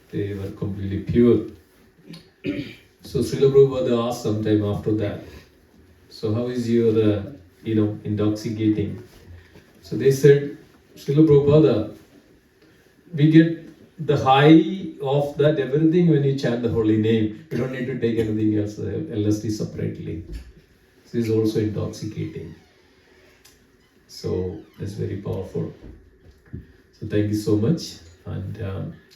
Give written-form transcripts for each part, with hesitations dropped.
They were completely pure. So Srila Prabhupada asked sometime after that, so how is your, intoxicating? So they said, Srila Prabhupada, we get the high of that everything when you chant the holy name. You don't need to take anything else, LSD separately. This is also intoxicating. So that's very powerful. So thank you so much. And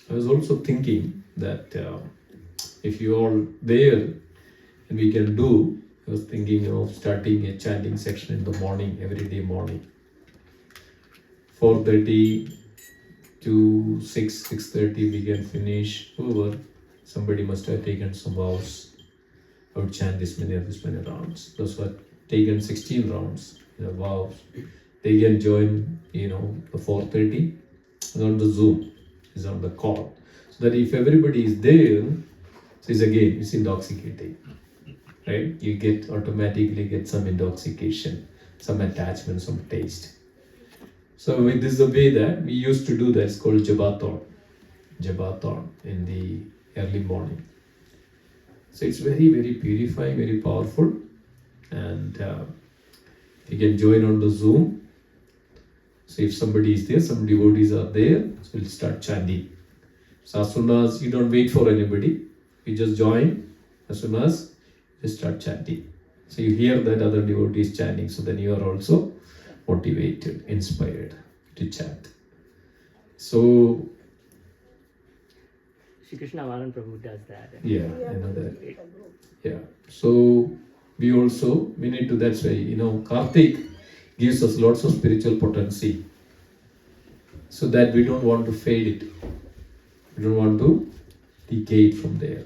I was also thinking that if you are there and we can do, I was thinking of starting a chanting section in the morning, every day morning. 4:30 to 6:30 we can finish. Whoever, somebody must have taken some vows. I would chant this many rounds. Those who have taken 16 rounds, vows, they can join, the 4:30 on the Zoom, is on the call. So that if everybody is there, so it's intoxicating, right? You automatically get some intoxication, some attachment, some taste. So this is the way that we used to do that. It's called Jabathon in the early morning. So it's very, very purifying, very powerful. And you can join on the Zoom. So if somebody is there, some devotees are there, so we'll start chanting. So as soon as you don't wait for anybody, you just join. As soon as you start chanting. So you hear that other devotees chanting, so then you are also motivated, inspired to chant. So Shri Krishna Varan Prabhu does that. Yeah, I know that. Yeah. So we need to, that's why, Karthik gives us lots of spiritual potency, so that we don't want to fade it. We don't want to decay it from there.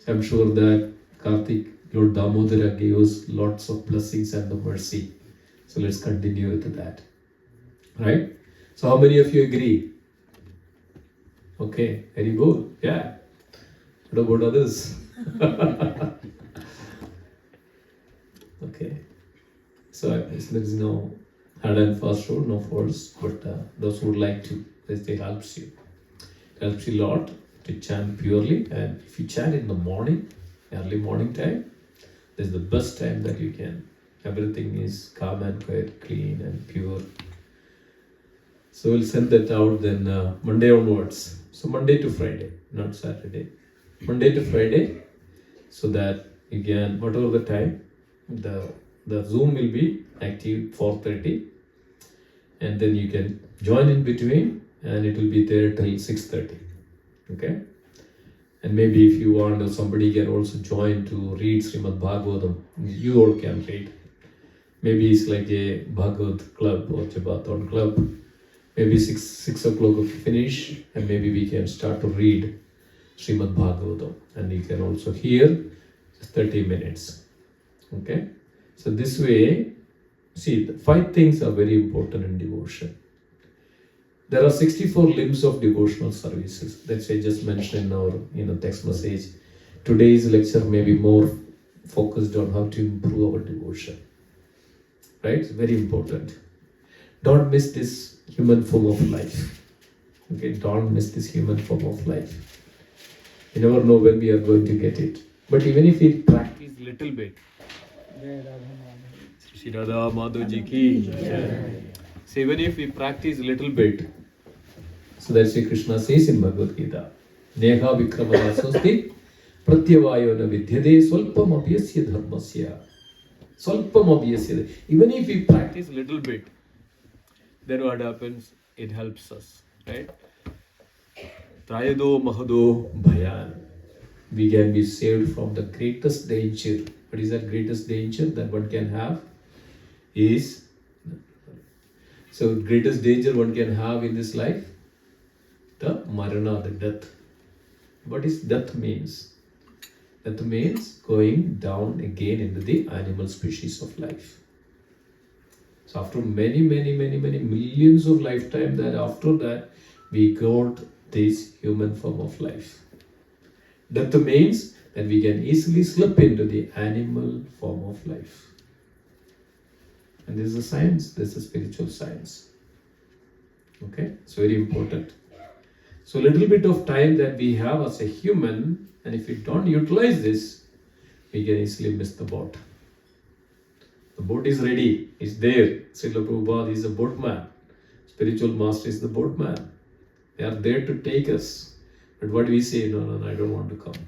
So I'm sure that Karthik, Lord Damodara, gave us lots of blessings and the mercy. So let's continue with that. Right? So how many of you agree? Okay, very good. Yeah. What about others? Okay. So there is no hard and fast rule, no force, but those who would like to, it helps you. It helps you a lot to chant purely. And if you chant in the morning, early morning time, this is the best time that you can. Everything is calm and quiet, clean and pure. So we'll send that out then Monday onwards. So Monday to Friday, not Saturday. Monday to Friday, so that you can, whatever the time, the Zoom will be active 4:30, and then you can join in between, and it will be there till 6:30. Okay, and maybe if you want, somebody can also join to read Srimad Bhagavatam. You all can read. Maybe it's like a Bhagavad club or Jabathon club. Maybe 6 o'clock we finish, and maybe we can start to read Srimad Bhagavatam, and you can also hear 30 minutes. Okay, so this way, see, the 5 things are very important in devotion. There are 64 limbs of devotional services. That's why I just mentioned in our text message. Today's lecture may be more focused on how to improve our devotion. Right? It's very important. Don't miss this human form of life. Okay, don't miss this human form of life. You never know when we are going to get it. But even if we practice little bit, Shri Radha Madhuji ki. So even if we practice little bit, so that's what Krishna says in Bhagavad Gita. Neha vikramana sosti pratyavayona vidyade swalpam abhyasya dharmasya. Swalpam abhyasya. Even if we practice little bit, then what happens? It helps us, right? Trayado mahado bhayan. We can be saved from the greatest danger. What is that greatest danger that one can have? So greatest danger one can have in this life? The marana, the death. What is death means? Death means going down again into the animal species of life. So after many millions of lifetime, that after that we got this human form of life. Death means that we can easily slip into the animal form of life. And this is a science, this is a spiritual science. Okay, it's very important. So a little bit of time that we have as a human, and if we don't utilize this, we can easily miss the boat. The boat is ready, it's there. Srila Prabhupada is a boatman. Spiritual master is the boatman. They are there to take us. But what do we say? No, I don't want to come.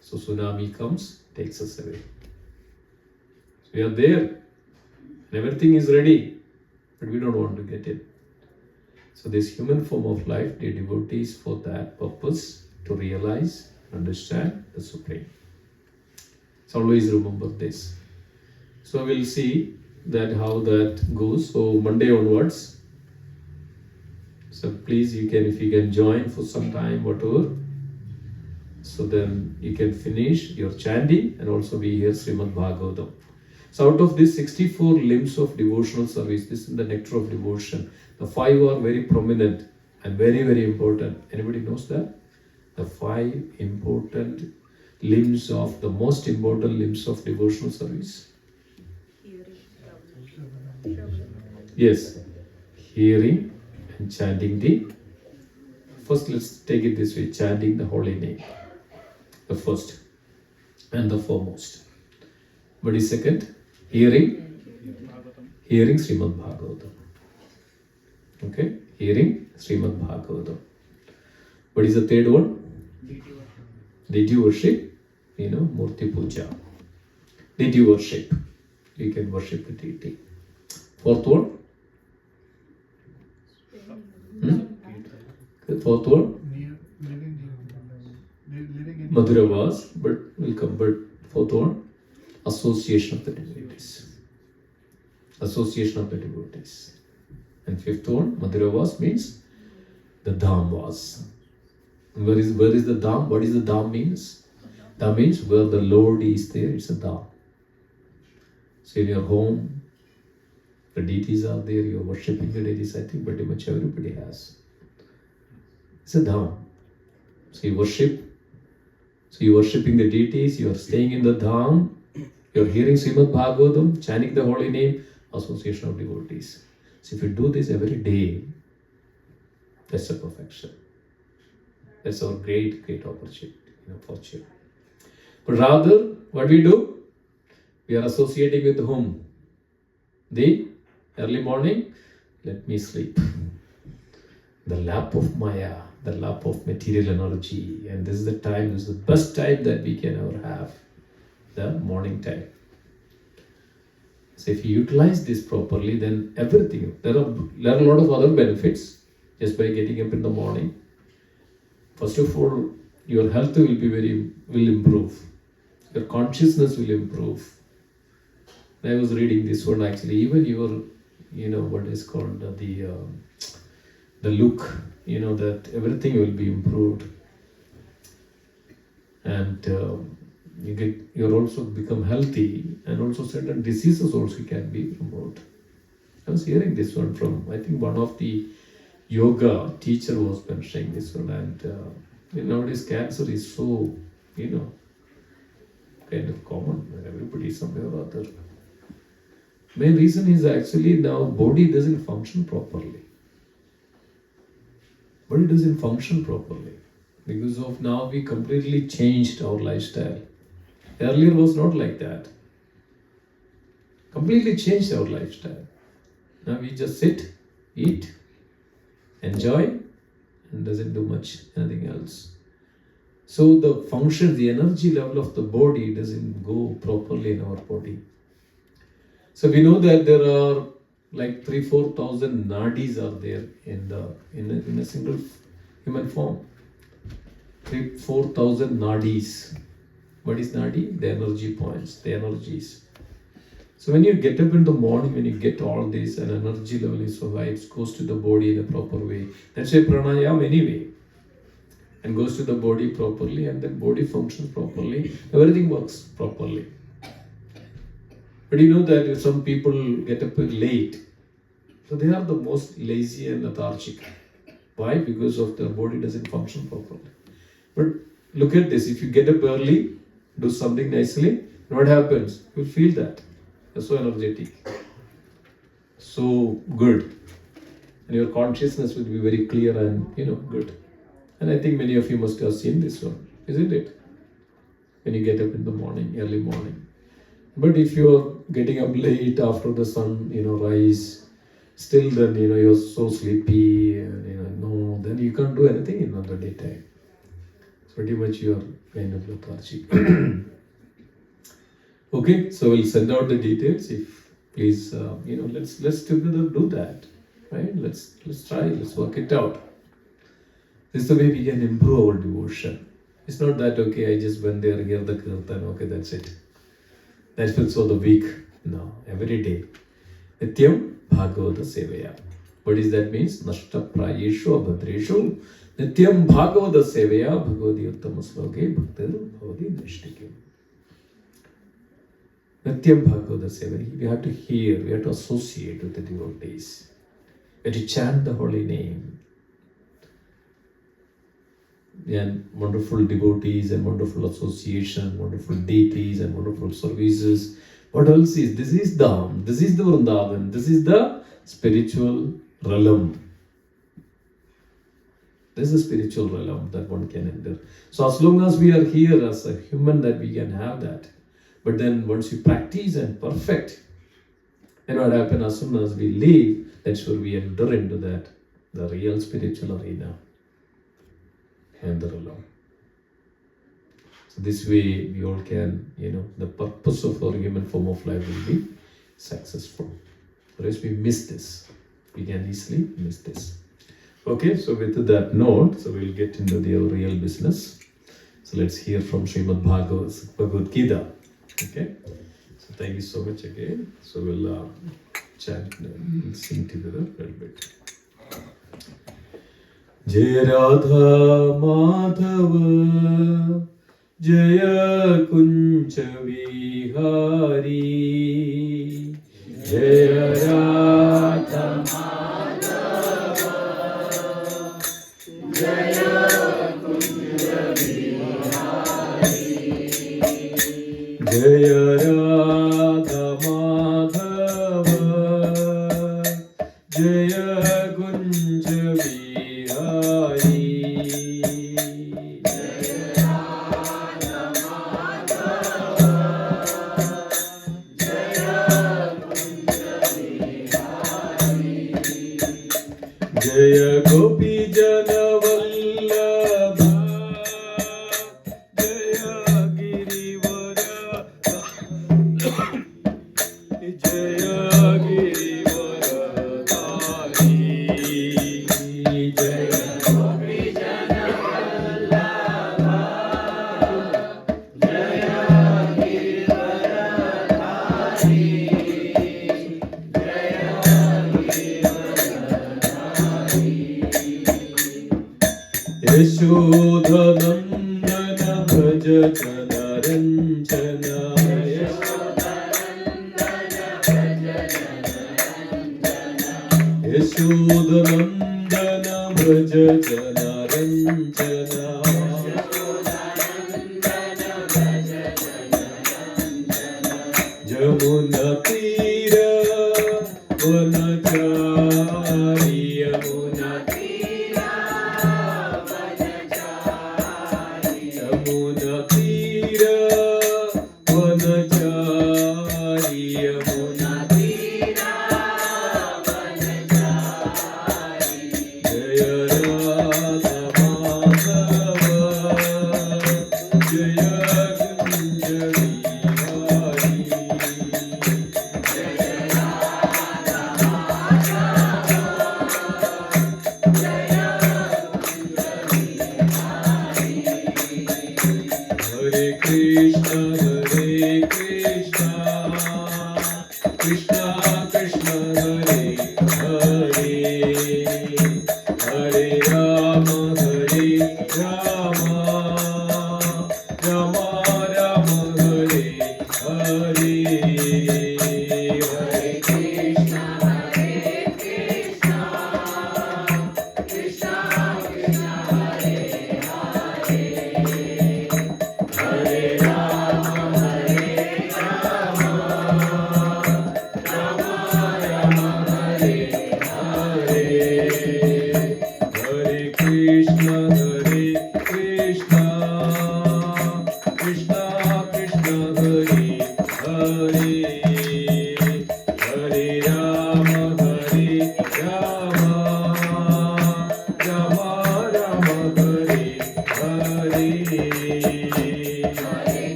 So tsunami comes, takes us away. So we are there, and everything is ready, but we don't want to get in. So this human form of life, the devotees for that purpose, to realize, understand the Supreme. So always remember this. So we'll see that how that goes. So Monday onwards. So please, if you can join for some time, whatever. So then you can finish your chanting and also be here Srimad Bhagavatam. So out of these 64 limbs of devotional service, this is the nectar of devotion. The 5 are very prominent and very, very important. Anybody knows that? The 5 important limbs of the most important limbs of devotional service. Yes, hearing and chanting the. First, let's take it this way: chanting the holy name, the first and the foremost. What is second? Hearing Srimad Bhagavatam. Okay, hearing Srimad Bhagavatam. What is the third one? Deity worship. Murti puja. Deity worship. You can worship the deity. Fourth one. Fourth one. Madhura was, but will come. But fourth one, association of the devotees. Association of the devotees. And fifth one, Madhura was means the Dham was. Where is the Dham? What is the Dham means? Dham means where the Lord is there, it's a Dham. So in your home, the deities are there, you are worshipping the deities, I think pretty much everybody has. It's a Dham. So you worship. So you are worshipping the deities, you are staying in the Dham, you are hearing Srimad Bhagavatam, chanting the holy name, association of devotees. So if you do this every day, that's a perfection. That's our great, great opportunity, fortune. But rather, what we do? We are associating with whom? The early morning, let me sleep. The lap of Maya, the lap of material energy. And this is the best time that we can ever have, the morning time. So if you utilize this properly, then everything, there are a lot of other benefits just by getting up in the morning. First of all, your health will improve. Your consciousness will improve. I was reading this one actually, even your, what is called the look, that everything will be improved. And you'll also become healthy, and also certain diseases also can be removed. I was hearing this one from, I think one of the yoga teacher was mentioning this one, and nowadays cancer is so, kind of common, everybody somewhere or other. Main reason is actually now body doesn't function properly. Body doesn't function properly because of now we completely changed our lifestyle. Earlier was not like that. Completely changed our lifestyle. Now we just sit, eat, enjoy, and doesn't do much anything else. So the function, the energy level of the body doesn't go properly in our body. So we know that there are like 3,000-4,000 nadis are there in a single human form. 3,000-4,000 nadis. What is nadi? The energy points, the energies. So when you get up in the morning, when you get all this and energy level is so high, it goes to the body in a proper way. That's why pranayama anyway. And goes to the body properly, and then body functions properly. Everything works properly. But you know that if some people get up late, so they are the most lazy and lethargic. Why? Because of their body doesn't function properly. But look at this, if you get up early, do something nicely, what happens? You'll feel that. You're so energetic, so good. And your consciousness will be very clear and, good. And I think many of you must have seen this one, isn't it? When you get up in the morning, early morning. But if you're getting up late after the sun, rise, still then, you're so sleepy and, no, then you can't do anything in the daytime. Pretty much you're kind of lethargic. Okay, so we'll send out the details. If please, let's together do that, right? Let's try. Let's work it out. This is the way we can improve our devotion. It's not that okay. I just went there, hear the kirtan. Okay, that's it. That feels so the week. No, every day. Nityam Bhagavata Sevaya. What does that means? Nashta Prayeshu Abhadreshu. Nityam Bhagavata Sevaya Bhagavadi Uttama Sloke Bhaktir Bhavadi Nishtikim. Nityam Bhagavata Sevaya. We have to hear, we have to associate with the devotees. We have to chant the holy name. And wonderful devotees and wonderful association, wonderful deities and wonderful services. What else is? This is Dham, this is the Vrindavan, this is the spiritual realm. This is a spiritual realm that one can enter. So as long as we are here as a human, that we can have that. But then once you practice and perfect, then what happens as soon as we leave, that's where we enter into that, the real spiritual arena and the realm. So this way we all can, the purpose of our human form of life will be successful. Otherwise we miss this. We can easily miss this. Okay, so with that note, so we'll get into the real business. So let's hear from Srimad Bhagavad Gita. Okay, so thank you so much again. So we'll chant and we'll sing together a little bit. Jai Radha Madhava Jaya Kunja Vihari Jaya Radha Madhava Jaya Kunja Vihari Jaya Radha Madhava Jaya Kunja Vihari Jaya Gopi Jana Vallabha Jaya Girivara Jaya Girivara Dhari Jaya Gopi Jana Vallabha Jaya Girivara Dhari Yashodhanandana Bhaja Jana Ranjana Yashodhanandana Bhaja Jana Ranjana Jamuna Tira Vanachari Yamuna Tira Yamuna Tira Vanachari Yamuna Tira Vanachari Jaya Radha Madhava Jaya Kunja Vihari Jaya Radha Madhava Jaya Kunja Vihari Hare Krishna, Krishna Krishna, Hare Hare, Hare Rama, Rama Rama, Hare Hare, Hare Krishna, Krishna Krishna, Hare Hare, Hare Rama, Rama Rama, Hare Hare, Hare Krishna,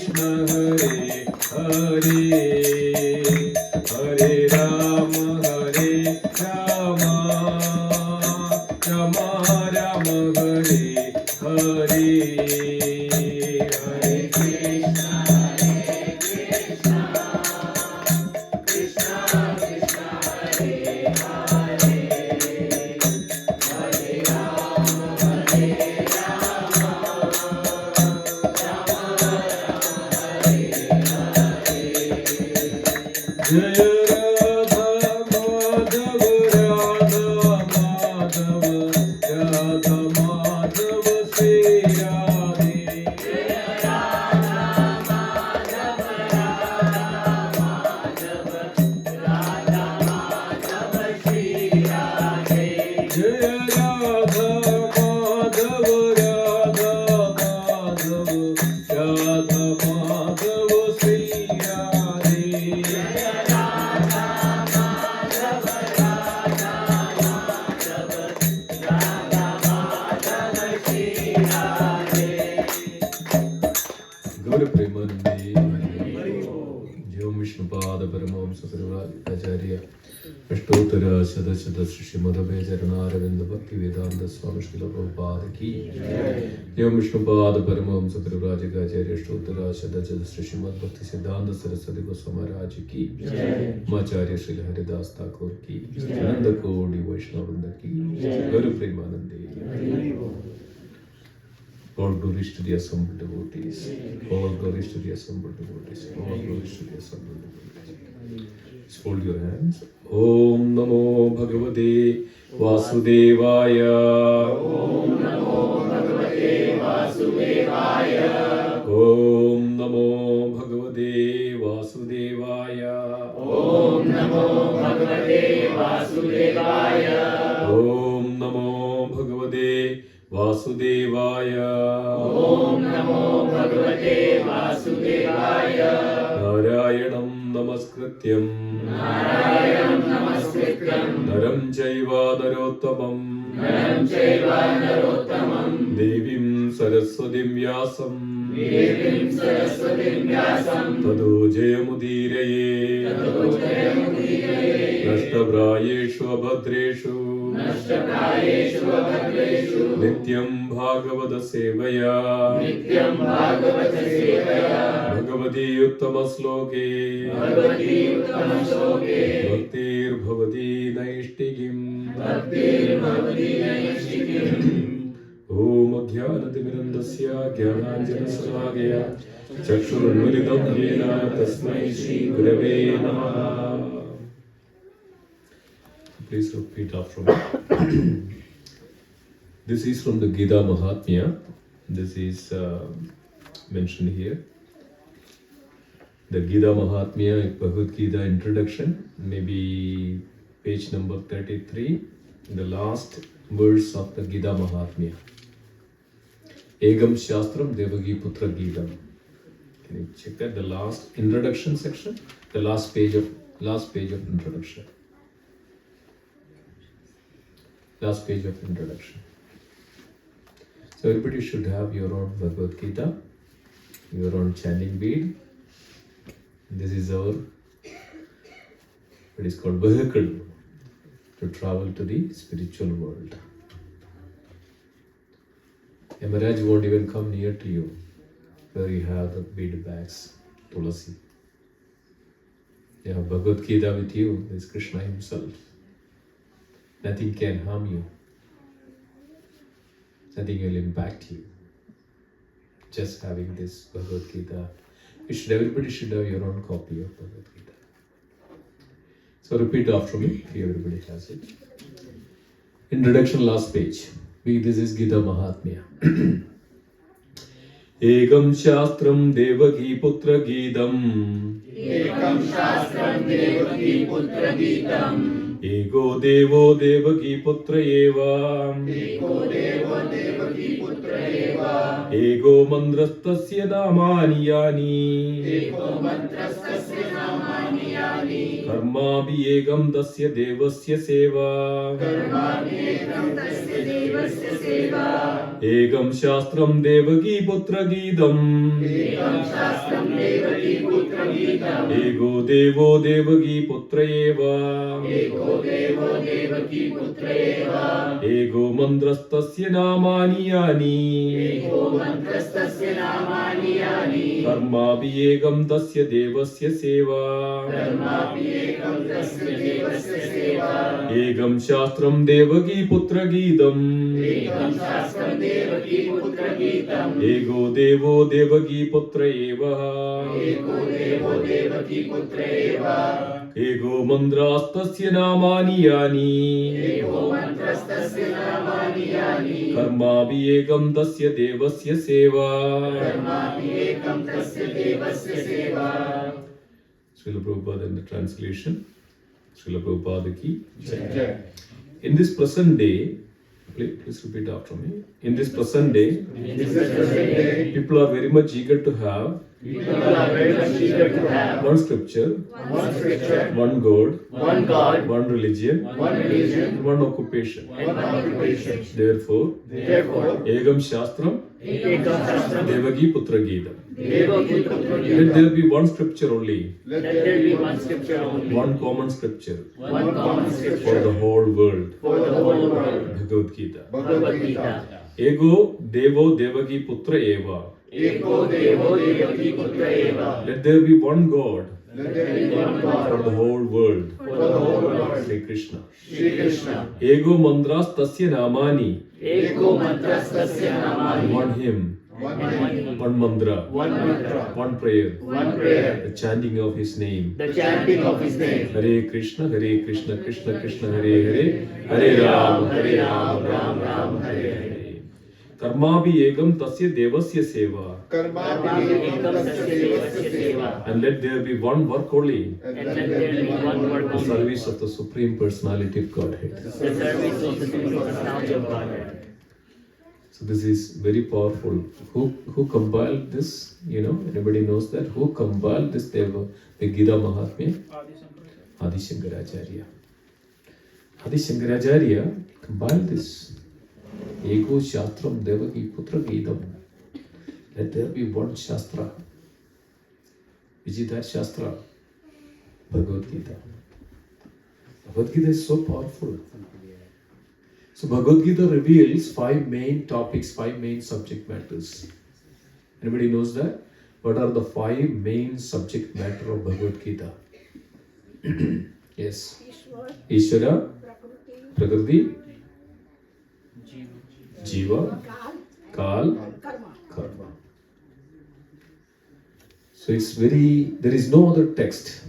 Krishna Hare Hare Hare Rama Hare Rama Rama Rama Hare Hare Hare Krishna Krishna Krishna Hare Hare Hare Rama Hare Rama Rama Rama Hare Hare Jaya Radha Madhav Radha Madhav Radha Madhav Sri Radhe Jaya Radha Madhav Radha Madhav Radha Madhav Sri Radhe Jaya Radha Madhav Radha Madhav Radha Madhav Sri Radhe Jaya Radha Madhav Radha Madhav Radha Madhav Sri Radhe Gaura Premanande Jyom Vishnupada Paramaham Sakaravad Acharya Ashtotara Sadachada Srimad Bhagavatam Bhakti Vedanta Swami Srila Prabhupada Ki Jyom Vishnupada Paramaham Sakaravad Acharya Ashtotara Sadachada Srimad Bhakti Siddhanta Saraswati Goswami Maharaj Ki Acharya Srila Haridas Thakur Ki Ananda Kodi Vaishnavanda Ki Gaura Premanande All glories to the assembled devotees. All glories to the assembled devotees. All glories to the assembled devotees. Just hold your hands. Om Namo Bhagavate Vasudevaya. Om Namo Bhagavate Vasudevaya. Om Namo Bhagavate Vasudevaya. Om Namo Bhagavate Vasudevaya. Om Namo Bhagavate Vasudevaya. Om Namo Bhagavate Vasudevaya. Narayanam Namaskrityam Naram Chaiva Narottamam Devim Saraswatim Vyasam Tado Jayamudiraye Nashtabrayeshu Abhadreshu Nityam Bhagavata Sevaya Bhagavati Uttama Sloke Bhaktir Bhavati Naishtigim Om Jnanatimirandasya Jnananjana Salagaya Chakshurunmilitam Yena Tasmai Shri Gurave Namaha. Please repeat after me. This is from the Gita Mahatmya. This is mentioned here. The Gita Mahatmya, Bhagavad Gita introduction, maybe page number 33, the last verse of the Gita Mahatmya. Egam Shastram Devagi Putra Gitam. Can you check that? The last introduction section, the last page of introduction. Last page of introduction. So everybody should have your own Bhagavad Gita, your own chanting bead. This is our, it is called vehicle to travel to the spiritual world. A Maharaj won't even come near to you where you have the bead bags, Tulasi. You have Bhagavad Gita with you, there is Krishna himself. Nothing can harm you. Nothing will impact you. Just having this Bhagavad Gita. Everybody should have your own copy of Bhagavad Gita. So repeat after me, if everybody has it. Introduction, last page. This is Gita Mahatmya. Ekam Shastram Devaki Putra Gitam. Ekam Shastram Devaki Putra Gitam. Ego Devo Devaki Putra Eva. Ego Mandrastasya Namani Yani. Karma Bhiyegam Dasya Devasya Seva. Egam Shastram Devaki Putra Gidam. Ego Devo Devaki Putra Eva. Ego Mandrastasya Namani Yani. Karma Bhiyegam Dasya Devasya Seva. Egam Shastram Devaki Putra Gidam. Ego Devo Devaki Putra Eva. Ego Mandrastasya Namani Yani. Karma Bhiyegam Dasya Devasya Seva. Srila Prabhupada in the translation. Srila Prabhupada ki Jai. In this present day, please repeat after me. In this present day, people are very much eager to have one scripture, one God, one religion, one occupation. Therefore, Egam Shastram, Devaki Putra Gita. Let there be one scripture only, one common scripture for the whole world. Bhagavad Gita. Ego Devo Devaki Putra Eva. Let there be one God for the whole world. Sri Krishna. Ego Mandras Tasya Namani. One hymn. One mantra. One prayer. The chanting of his name. Hare Krishna, Krishna Krishna, Hare Hare. Hare Ram, Ram Ram, Hare Hare. Karma Bhiyegam Tasya Devasya Seva. And let there be one work only. The service of the Supreme Personality of Godhead. So this is very powerful. Who compiled this? Anybody knows that? Who compiled this the Gita Mahatmya? Adi Shankaracharya. Adi Shankaracharya compiled this. Ego Shastram Devaki Putra Gidam. Let there be one Shastra. Which is that Shastra? Bhagavad Gita. Bhagavad Gita is so powerful. So Bhagavad Gita reveals 5 main topics, 5 main subject matters. Anybody knows that? What are the 5 main subject matter of Bhagavad Gita? Yes. Ishvara, Prakriti, Jiva, Kal, Karma. So there is no other text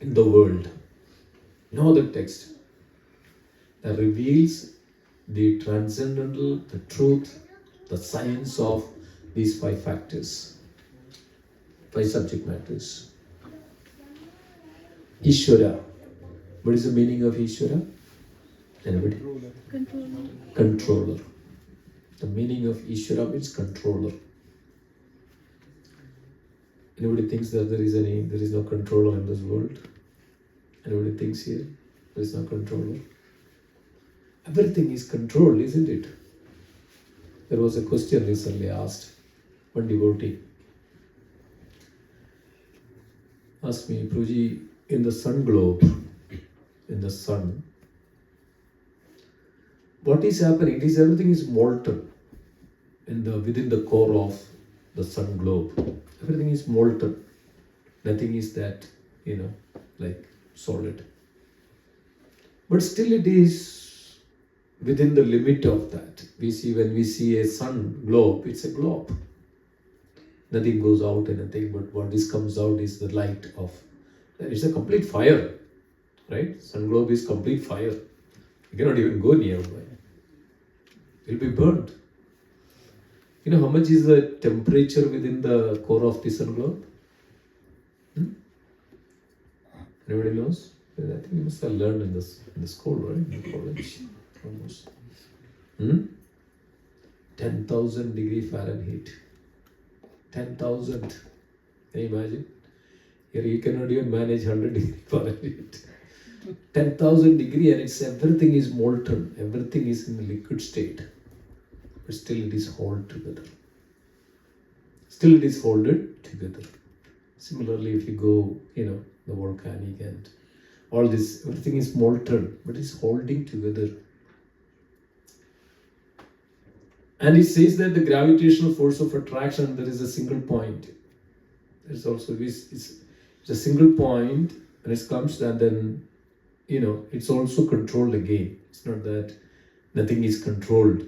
in the world, no other text that reveals the transcendental, the truth, the science of these 5 factors, 5 subject matters. Ishvara. What is the meaning of Ishvara? Anybody? Controller. The meaning of Ishvara means controller. Anybody thinks that there is no controller in this world? Anybody thinks here there is no controller? Everything is controlled, isn't it? There was a question recently asked. One devotee asked me, Prabhuji, in the sun globe, in the sun, what is happening? Everything is molten within the core of the sun globe. Everything is molten. Nothing is that, like solid. But still it is within the limit of that. When we see a sun globe, it's a globe. Nothing goes out, anything, but what comes out is the light of. It's a complete fire, right? Sun globe is complete fire. You cannot even go nearby. It will be burnt. You know how much is the temperature within the core of the sun globe? Anybody knows? I think you must have learned in the school, right? In the college, almost. 10,000 degree Fahrenheit. 10,000. Can you imagine? Here you cannot even manage 100 degree Fahrenheit. 10,000 degree, and everything is molten. Everything is in the liquid state. But still it is held together. Still it is folded together. Similarly, if you go, the volcanic and all this, everything is molten, but it's holding together. And it says that the gravitational force of attraction, there is a single point. There's also it's a single point, and it comes, and then it's also controlled again. It's not that nothing is controlled.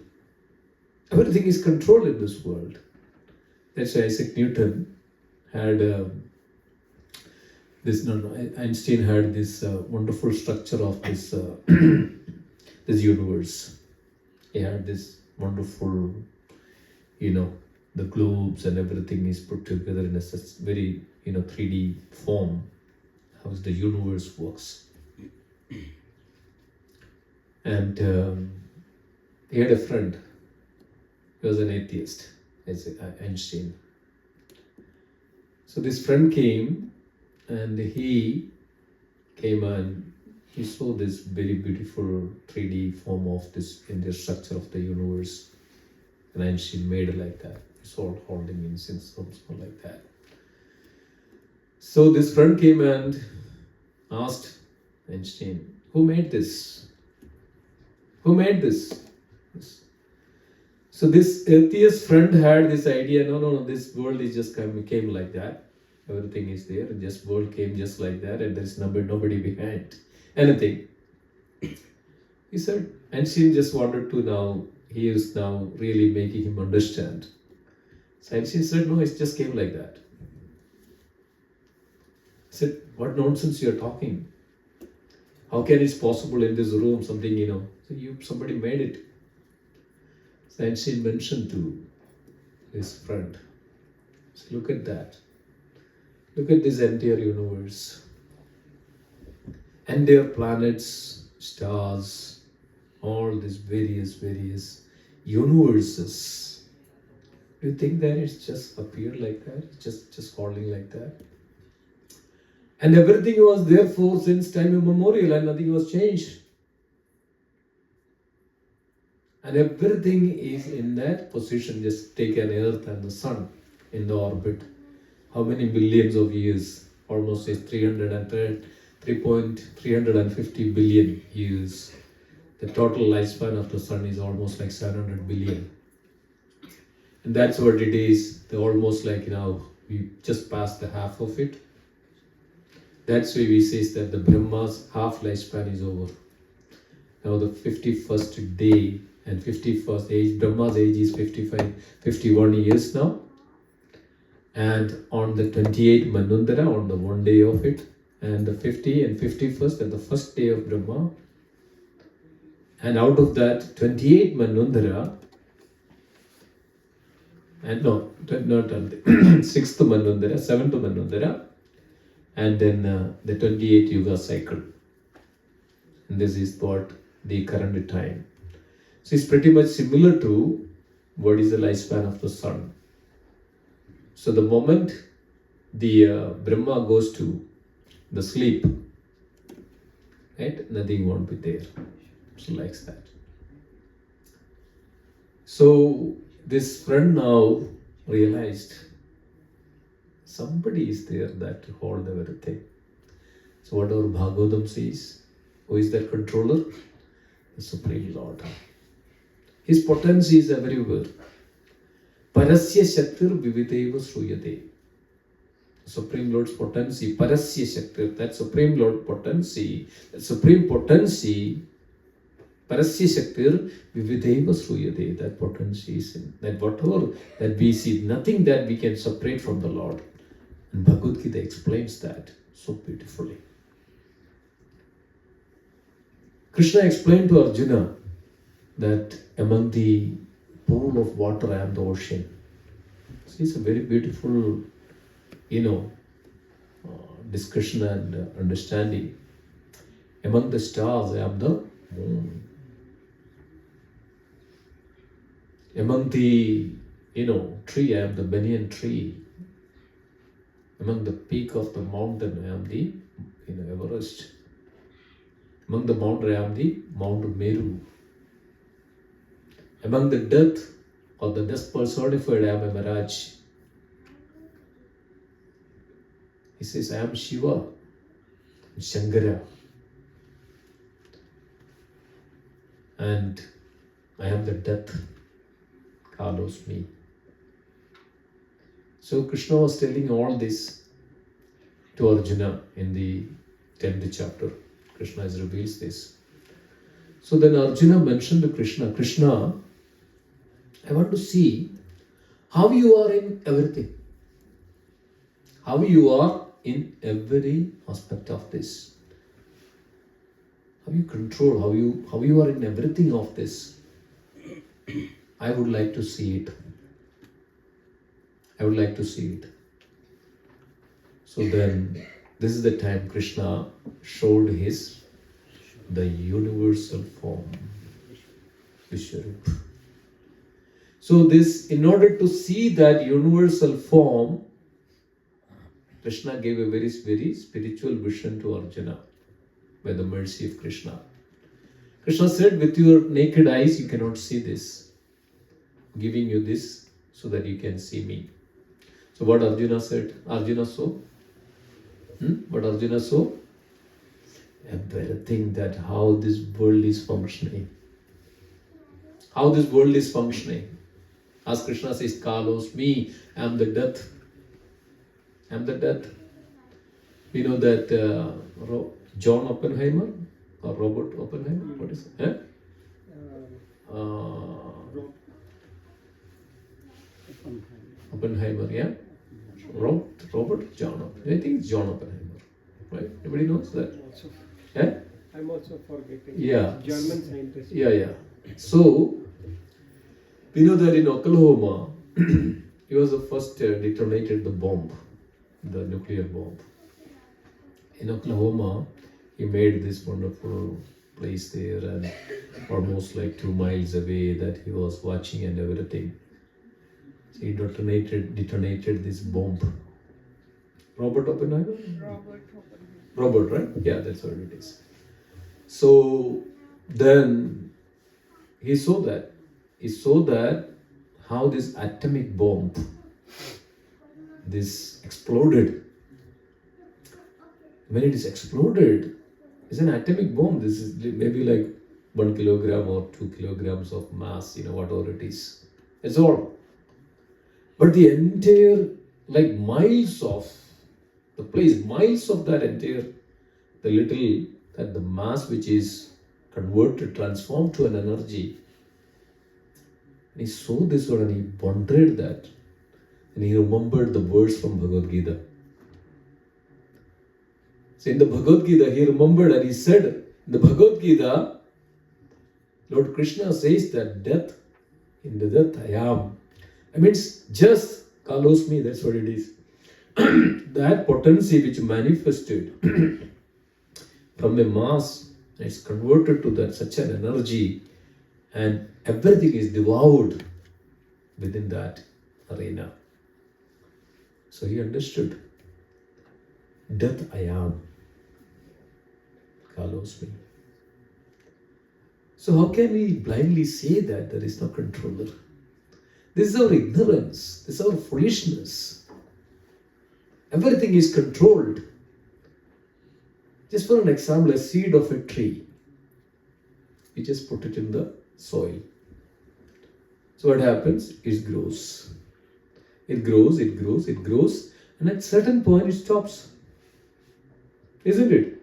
Everything is controlled in this world. That's why Isaac Newton had Einstein had this wonderful structure of this this universe. He had this wonderful, the globes and everything is put together in a such very 3D form. How the universe works. And he had a friend. He was an atheist, Einstein. So this friend came, and he came and he saw this very beautiful 3D form of this in the structure of the universe. And Einstein made it like that. It's all holding incense also like that. So this friend came and asked Einstein, who made this? Who made this? So this atheist friend had this idea, no, this world is just came like that. Everything is there, and just world came just like that, and there is nobody behind anything. He said, Einstein just wanted to he is now really making him understand. So Einstein said, no, it just came like that. He said, what nonsense you are talking? How can it possible in this room something, somebody made it. So Einstein mentioned to his friend, so look at that. Look at this entire universe. And their planets, stars, all these various universes. Do you think that it's just appeared like that? It's just falling like that? And everything was therefore since time immemorial, and nothing was changed. And everything is in that position. Just take an earth and the sun in the orbit. How many millions of years? Almost 350 billion years. The total lifespan of the sun is almost like 700 billion. And that's what it is. Almost like we just passed the half of it. That's why we say that the Brahma's half lifespan is over. Now the 51st day and 51st age, Brahma's age is 51 years now. And on the 28th Manvantara, on the one day of it, and the 50 and 51st at the first day of Brahma. And out of that 28th Manvantara, and no, not 6th Manvantara, 7th Manvantara, and then the 28th Yuga cycle. And this is what the current time. So it's pretty much similar to what is the lifespan of the sun. So the moment the Brahma goes to the sleep, right, nothing won't be there. So like that. So this friend now realized somebody is there that hold everything. So whatever Bhagavatam says, who is that controller? The Supreme Lord. His potency is everywhere. Parasya Shaktir Vivideva Sruyate. Supreme Lord's potency, Parasya Shaktir, that Supreme Lord potency, that supreme potency, Parasya Shaktir Vivideva Sruyate, that potency is in, that whatever that we see, nothing that we can separate from the Lord. And Bhagavad Gita explains that so beautifully. Krishna explained to Arjuna that among the pool of water I am the ocean. So it's a very beautiful, discussion and understanding. Among the stars, I am the moon. Among the, tree, I am the banyan tree. Among the peak of the mountain, I am the, Everest. Among the mountain, I am the Mount Meru. Among the death or the death personified, I am a Mirage. He says, I am Shiva, Shankara. And I am the death. Follows me. So Krishna was telling all this to Arjuna in the 10th chapter. Krishna reveals this. So then Arjuna mentioned to Krishna, Krishna, I want to see how you are in everything. How you are in every aspect of this. How you control, how you are in everything of this. I would like to see it. I would like to see it. So then, this is the time Krishna showed the universal form, Vishwarup. So this, in order to see that universal form, Krishna gave a very, very spiritual vision to Arjuna by the mercy of Krishna. Krishna said, with your naked eyes, you cannot see this. Giving you this so that you can see me. So what Arjuna said? Arjuna saw? What Arjuna saw? Everything, that how this world is functioning. How this world is functioning. As Krishna says, Kalos, me, I am the death. I am the death. You know that John Oppenheimer or Robert Oppenheimer? What is it? Oppenheimer, yeah? Robert John Oppenheimer. I think it's John Oppenheimer. Right? Everybody knows that? I'm also forgetting. Yeah. German scientist. Yeah. So, we know that in Oklahoma, he was the first detonated the bomb, the nuclear bomb. In Oklahoma, he made this wonderful place there, and almost like 2 miles away that he was watching and everything. So he detonated this bomb. Robert Oppenheimer? Robert, right? Yeah, that's what it is. So then he saw that. He saw that how this atomic bomb, this exploded. When it is exploded, it's an atomic bomb. This is maybe like 1 kilogram or 2 kilograms of mass, whatever it is. That's all. But the entire, like miles of the place, miles of that entire, the little, that the mass which is converted, transformed to an energy. And he saw this one and he pondered that. And he remembered the verse from Bhagavad Gita. So in the Bhagavad Gita, he remembered and he said, in the Bhagavad Gita, Lord Krishna says that death, in the death I am. I mean, it's just Kalos me, that's what it is. That potency which manifested from a mass, it's converted to that such an energy, and everything is devoured within that arena. So he understood, death I am, Kalos me. So how can we blindly say that there is no controller? This is our ignorance, this is our foolishness. Everything is controlled. Just for an example, a seed of a tree. You just put it in the soil. So what happens? It grows. It grows, and at a certain point it stops. Isn't it?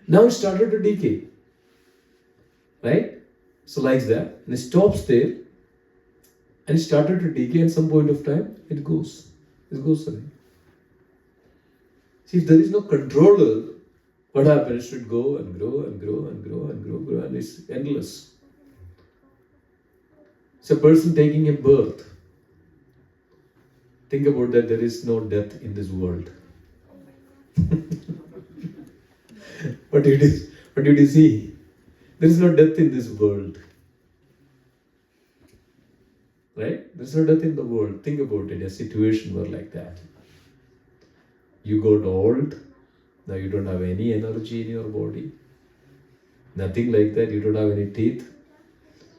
Now it started to decay. Right? So like that, and it stops there, and it started to decay. At some point of time, it goes away. See, if there is no controller, what happens? It should go and grow and grow and grow and grow, and it's endless. It's a person taking a birth. Think about that, there is no death in this world. But it is What did you see? There is no death in this world. Right? There is no death in the world. Think about it. A situation were like that. You got old. Now you don't have any energy in your body. Nothing like that. You don't have any teeth.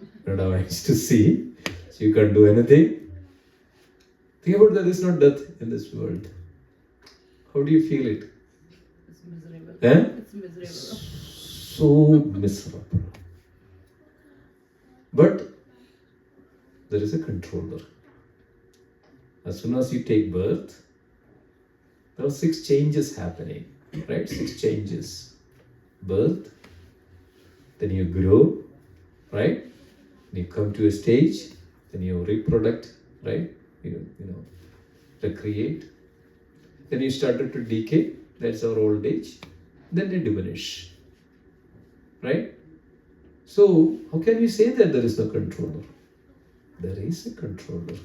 You don't have eyes to see. So you can't do anything. Think about there is no death in this world. How do you feel it? It's miserable. Eh? It's miserable. So miserable. But there is a controller. As soon as you take birth, there are 6 changes happening. Right? 6 changes. Birth, then you grow, right? Then you come to a stage, then you reproduct, right? You know, recreate. Then you started to decay, that's our old age. Then they diminish, right? So, how can we say that there is no controller? There is a controller.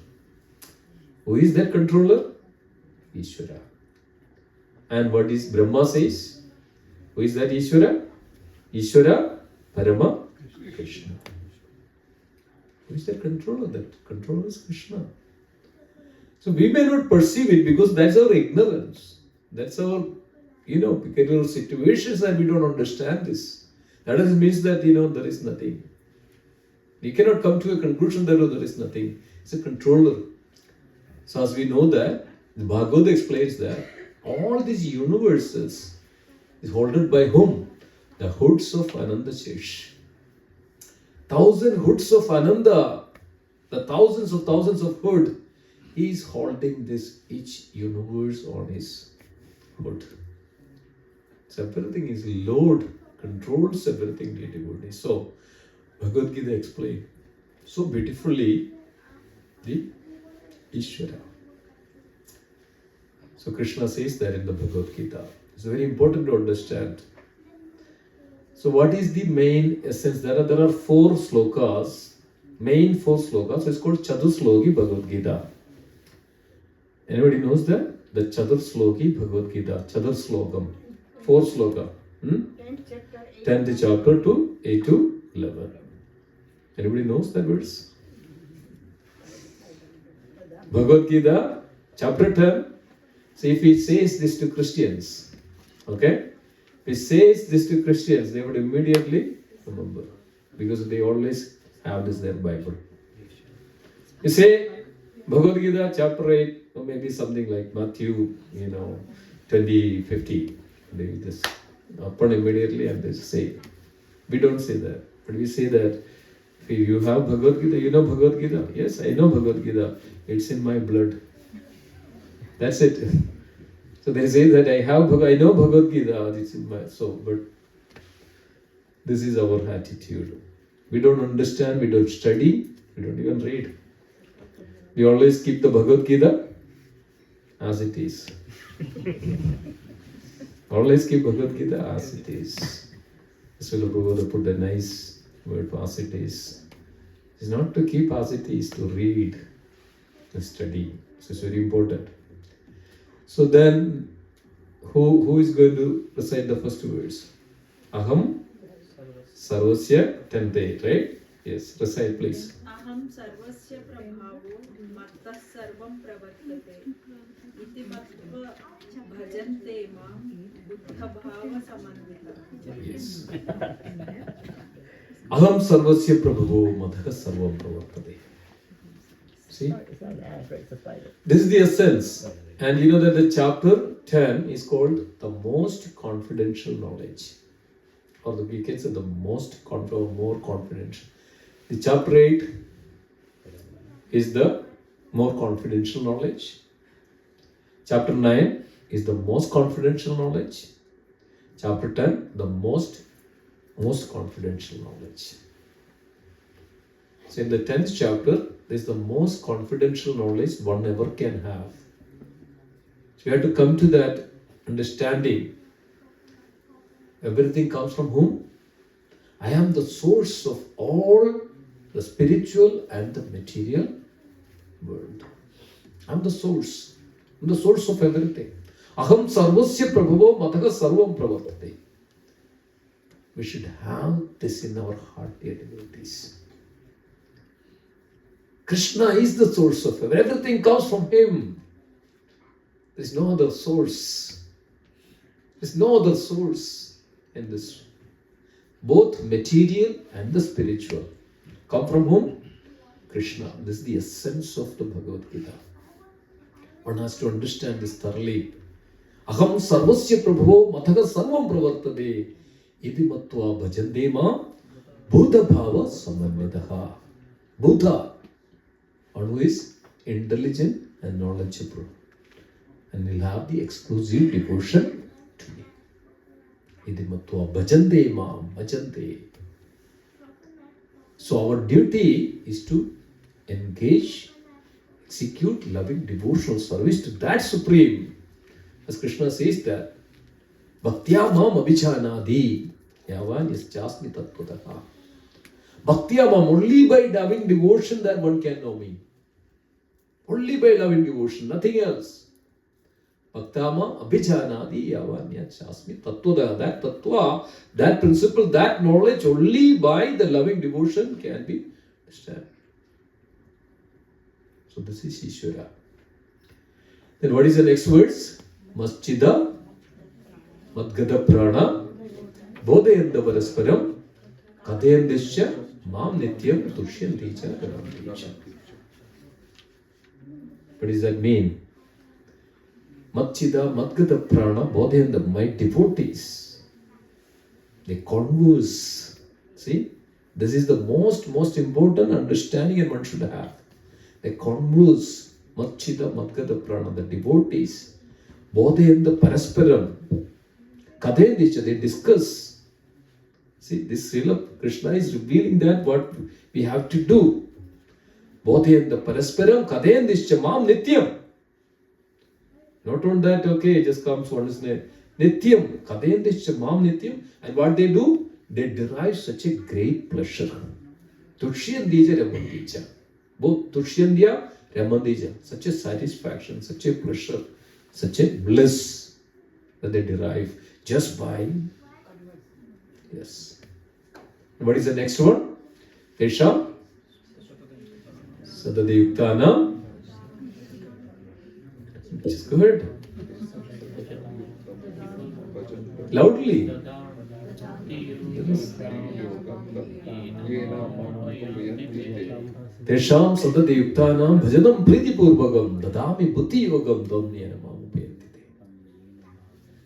Who is that controller? Ishvara. And what is Brahma says? Who is that Ishvara? Ishvara Parama Krishna. Who is that controller? That controller is Krishna. So we may not perceive it because that's our ignorance. That's our, peculiar situations and we don't understand this. That doesn't mean that, there is nothing. We cannot come to a conclusion that there is nothing. It's a controller. So as we know that, the Bhagavad explains that all these universes is holded by whom? The hoods of Ananda Shesh. 1,000 hoods of Ananda, the thousands of hood, he is holding this each universe on his hood. So everything is Lord, controls everything, dear devotees. So Bhagavad Gita explained so beautifully the Ishvara. So Krishna says that in the Bhagavad Gita. It's very important to understand. So what is the main essence? There are 4 slokas, main 4 slokas. So it's called Chatusloki Bhagavad Gita. Anybody knows that? The Chatusloki Bhagavad Gita. Chatuslokam. 4 sloka. 10th chapter to 8 to 11. Anybody knows that verse? Bhagavad Gita, chapter 10. So if he says this to Christians, okay? If he says this to Christians, they would immediately remember. Because they always have this their Bible. You say Bhagavad Gita, chapter 8, or maybe something like Matthew, 20:50. They will just open immediately and they say. We don't say that. But we say that if you have Bhagavad Gita, you know Bhagavad Gita? Yes, I know Bhagavad Gita. It's in my blood. That's it. So they say that I know Bhagavad Gita. It's in my soul. But this is our attitude. We don't understand, we don't study, we don't even read. We always keep the Bhagavad Gita as it is. Always keep Bhagavad Gita as it is. Srila Prabhupada put a nice word for as it is. It's not to keep as it is, to read, to study. So it's very important. So then, who is going to recite the first 2 words? Aham Sarvasya 10th, right? Yes, recite please. Aham sarvasya prabhavo matta sarvam pravartate iti mattva bhajante mam buddha bhava samanvita. Yes. Aham Sarvasya Prabhavo Madha Sarvam Pravartate. See? This is the essence. And you know that the chapter 10 is called the most confidential knowledge. Or we can say the most more confidential. The chapter 8 is the more confidential knowledge. Chapter 9 is the most confidential knowledge. Chapter 10, the most confidential knowledge. So in the 10th chapter, there is the most confidential knowledge one ever can have. So you have to come to that understanding. Everything comes from whom? I am the source of all the spiritual and the material world. I am the source. I am the source of everything. Aham sarvasya prabhavo mataha sarvam pravartate. We should have this in our heart, dear devotees. Krishna is the source of everything. Everything comes from Him. There is no other source. There is no other source in this. Both material and the spiritual come from whom? Krishna. This is the essence of the Bhagavad Gita. One has to understand this thoroughly. Aham sarvasya prabho mathaga sarvam pravartade iti matva bhajande ma bhuta bhava samannitaha. Bhuta, one who is intelligent and knowledgeable, and will have the exclusive devotion to me. Iti matva bhajande ma bhajante. So our duty is to engage, execute loving devotional service to that Supreme. As Krishna says that, Bhaktya mam abhichanadi yavan yaschasmi tattvataha. Bhaktya mam, only by loving devotion that one can know me. Only by loving devotion, nothing else. Bhaktya mam abhichanadi yavan yaschasmi tattvataha. That tattva, that principle, that knowledge, only by the loving devotion can be understood. So this is Ishvara. Then what is the next verse? Maschida Madgada Prana Bodhayanda Parasparam Kadayandischa Mam Nityam Tushyanticha Karanticha. What does that mean? Madchida Madgada Prana Bodhayanda, my devotees, they converse. See, this is the most important understanding and one should have. They converse. Madchida Madgada Prana, the devotees, Bodhayanda Parasparam, Kadayandischa, they discuss. See, this Srila Krishna is revealing that what we have to do. Bodhayanda Parasparam, Kadayandischa Mam Nityam. Not on that, okay, just comes once in a Nityam, Kadayandischa Mam Nityam, and what they do? They derive such a great pleasure. Tushyandicha Ramandicha. Both Tushyandya, Ramadija, such a satisfaction, such a pleasure, such a bliss that they derive just by, yes. What is the next one? Tesham Sadadayuktana. Just go ahead. Loudly. Yes. Tesham sadati yuktanam bhajanam priti purvagam dadami buddhi yogam dhamnena mamupayantite.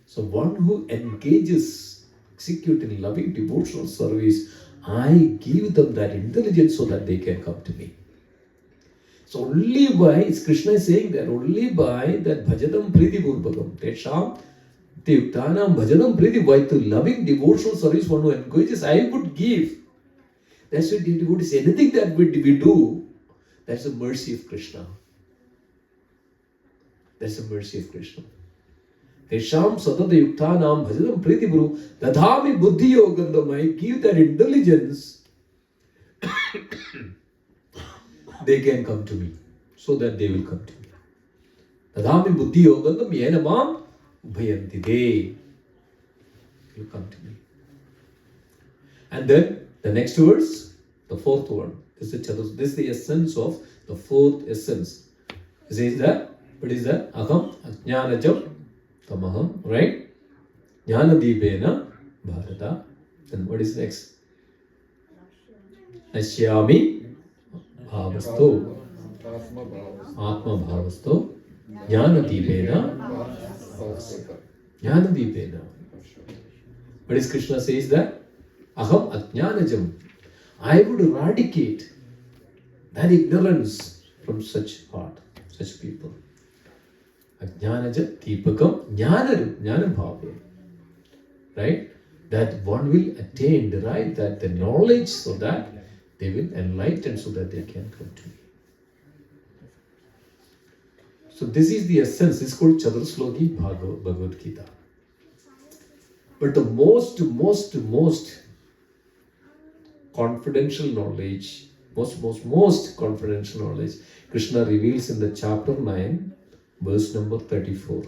So one who engages, executing loving devotional service, I give them that intelligence so that they can come to me. So only by, it's Krishna is saying that, only by that bhajanam priti purvagam, Tesham yuktanam bhajanam priti, by the loving devotional service one who engages, I would give. That's why devotees, anything that we do, that's the mercy of Krishna. That's the mercy of Krishna. Tesham sadada yuktanam bhajanam priti guru dadhami buddhi yogandam, I give that intelligence, they can come to me, so that they will come to me. Dadhami buddhi yogandam yena mam ubhayanti, they will come to me. And then the next verse, the fourth one, this is the essence of the fourth essence. It says that, what is that? Aham ajnanajam tamaham, right? Jnanadipena bharata. Then what is next? Nashyami bhavasto atma bhavasto jnanadipena. Jnanadipena. What is Krishna says that? Aham ajnanajam. I would eradicate that ignorance from such heart, such people. Ajnanaja deepakam jnanaru, jnana bhave. Right? That one will attain, derive that the knowledge so that they will enlighten, so that they can come to me. So this is the essence. This is called Chaturshloki Bhagavad Gita. But the most confidential knowledge, most confidential knowledge, Krishna reveals in the chapter 9, verse number 34.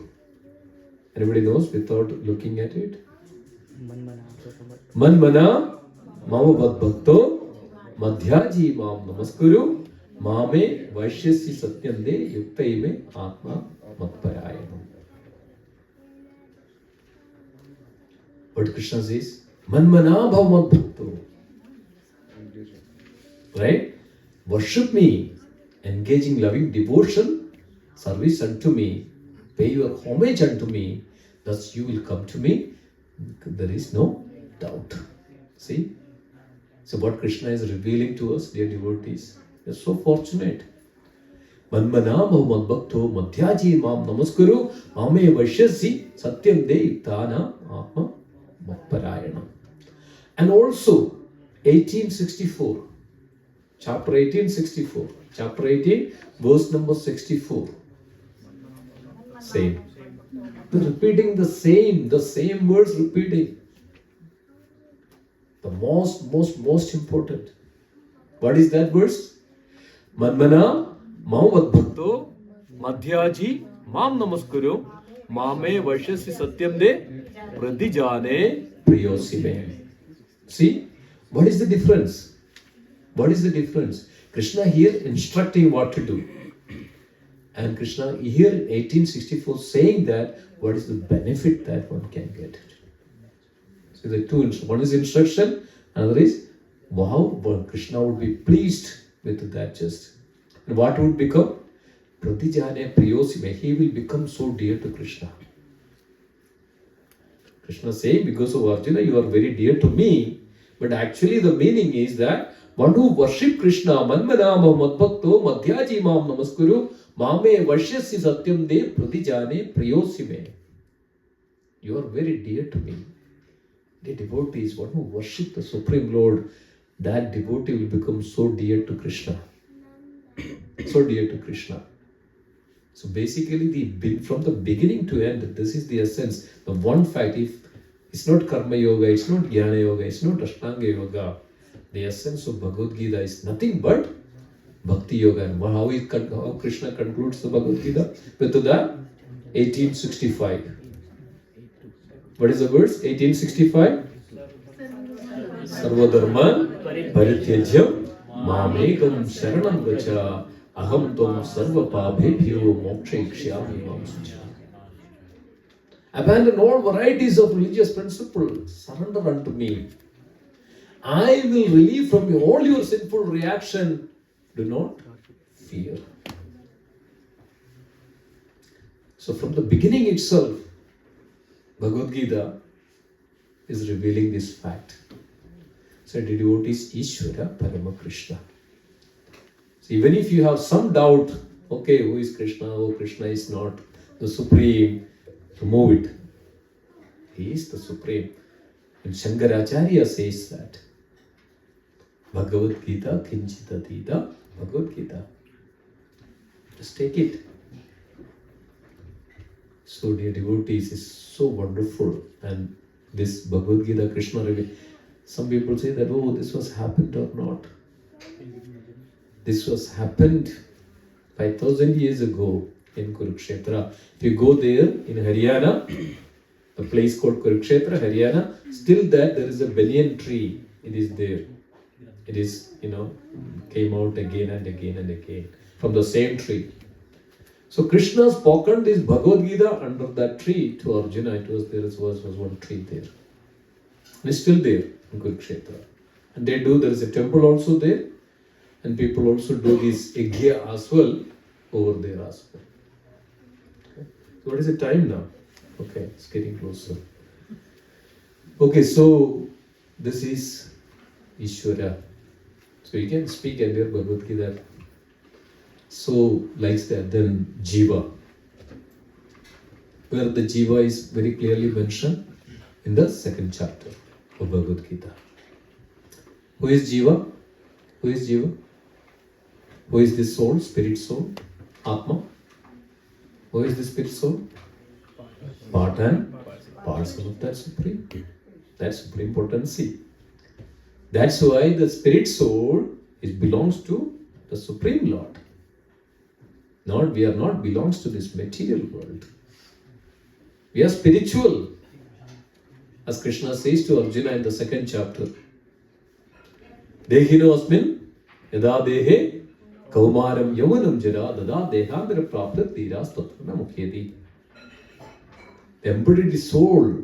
Anybody knows without looking at it? Manmana mama bhakto madhyaji mam namaskuru mame vaishyasi satyande yuktaime atma matparayanam. What Krishna says? Manmana bhava bhakto. Right? Worship me, engaging loving devotion, service unto me, pay your homage unto me, thus you will come to me. There is no doubt. See? So what Krishna is revealing to us, dear devotees, we are so fortunate. Manmana bhava bhakto madhyaji mam namaskuru mame vaishyasi satyam de tana atma matparayana. And also 1864, chapter 1864, chapter 18, verse number 64. Same. They're repeating the same words repeating. The most important. What is that verse? Manmana mavad bhakto madhyaji mam namaskuru mame vaishyasi satyam de pradijane priyosime. See, what is the difference? What is the difference? Krishna here instructing what to do. And Krishna here in 1864 saying that what is the benefit that one can get. So the two, one is instruction, another is how Krishna would be pleased with that just. And what would become? Pratijane priyosime. He will become so dear to Krishna. Krishna saying, because of Arjuna, you are very dear to me. But actually the meaning is that one who worship Krishna, manmana madbhakto madhyaji mam namaskuru mame vaishyasi satyam de pratijane priyosime. You are very dear to me. The devotees, one who worship the Supreme Lord, that devotee will become so dear to Krishna. So dear to Krishna. So basically, from the beginning to end, this is the essence. The one fact, if it's not Karma Yoga, it's not Jnana Yoga, it's not Ashtanga Yoga. The essence of Bhagavad Gita is nothing but Bhakti Yoga. And how Krishna concludes the Bhagavad Gita? With the 1865. What is the verse? 1865? Sarvadharman parityajyam mamekam sharanam gacha aham tvam sarva pabhebhyo mokshaikshayami mamsucha. Abandon all varieties of religious principles. Surrender unto me. I will relieve from you all your sinful reaction. Do not fear. So from the beginning itself, Bhagavad Gita is revealing this fact. So the devotee is Ishvara Parama Krishna. So even if you have some doubt, okay, who is Krishna? Oh, Krishna is not the Supreme. Remove it. He is the Supreme. And Shankaracharya says that. Bhagavad Gita Kinchita Dita Bhagavad Gita. Just take it. So dear devotees, is so wonderful. And this Bhagavad Gita Krishna revealed. Some people say that, oh, this was happened or not. This was happened 5,000 years ago in Kurukshetra. If you go there in Haryana, a place called Kurukshetra, Haryana, still there is a banyan tree. It is there. It is, came out again and again and again from the same tree. So Krishna spoken this Bhagavad Gita under that tree to Arjuna. There was one tree there. And it's still there in Kurukshetra. And there is a temple also there. And people also do this yajna as well over there as well. Okay. So what is the time now? Okay, it's getting closer. Okay, so this is Ishvara. So you can speak and hear Bhagavad Gita. So likes that. Then Jiva, where the Jiva is very clearly mentioned in the second chapter of Bhagavad Gita. Who is Jiva? Who is Jiva? Who is this soul, spirit soul? Atma. Who is the spirit soul? Part and parcel of that supreme. That supreme potency. That's why the spirit soul belongs to the Supreme Lord. We are not belongs to this material world. We are spiritual. As Krishna says to Arjuna in the second chapter, Dehino asmin yada dehe kaumaram yavanam jara dada dehandra prapta tiras tatrana mukhedi. The embodied soul